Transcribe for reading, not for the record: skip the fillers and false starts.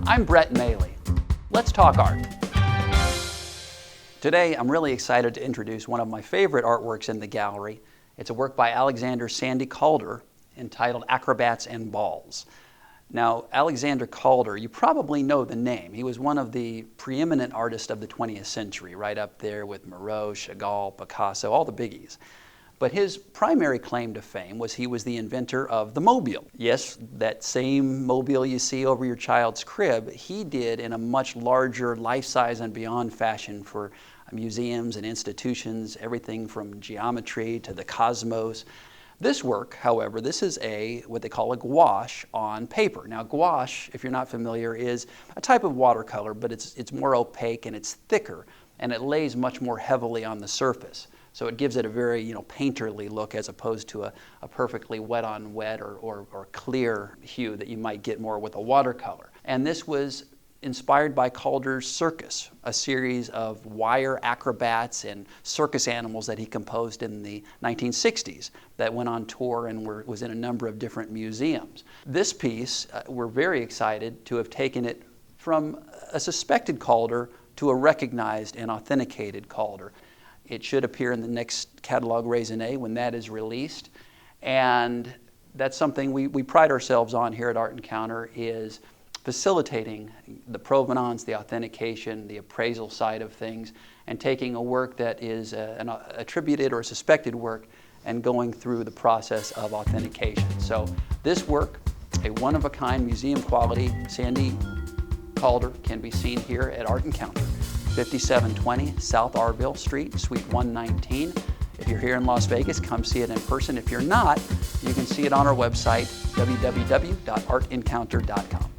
I'm Brett Maly. Let's talk art. Today, I'm really excited to introduce one of my favorite artworks in the gallery. It's a work by Alexander Sandy Calder entitled Acrobats and Balls. Now, Alexander Calder, you probably know the name. He was one of the preeminent artists of the 20th century, right up there with Moreau, Chagall, Picasso, all the biggies. But his primary claim to fame was he was the inventor of the mobile. Yes, that same mobile you see over your child's crib, he did in a much larger, life-size and beyond fashion for museums and institutions, everything from geometry to the cosmos. This work, however, this is what they call a gouache on paper. Now, gouache, if you're not familiar, is a type of watercolor, but it's more opaque and it's thicker, and it lays much more heavily on the surface. So it gives it a very, painterly look as opposed to a perfectly wet on wet or clear hue that you might get more with a watercolor. And this was inspired by Calder's circus, a series of wire acrobats and circus animals that he composed in the 1960s that went on tour and was in a number of different museums. This piece, we're very excited to have taken it from a suspected Calder to a recognized and authenticated Calder. It should appear in the next catalog raisonné when that is released. And that's something we pride ourselves on here at Art Encounter, is facilitating the provenance, the authentication, the appraisal side of things, and taking a work that is an attributed or suspected work and going through the process of authentication. So this work, a one-of-a-kind museum quality Sandy Calder, can be seen here at Art Encounter, 5720 South Arville Street, Suite 119. If you're here in Las Vegas, come see it in person. If you're not, you can see it on our website, www.artencounter.com.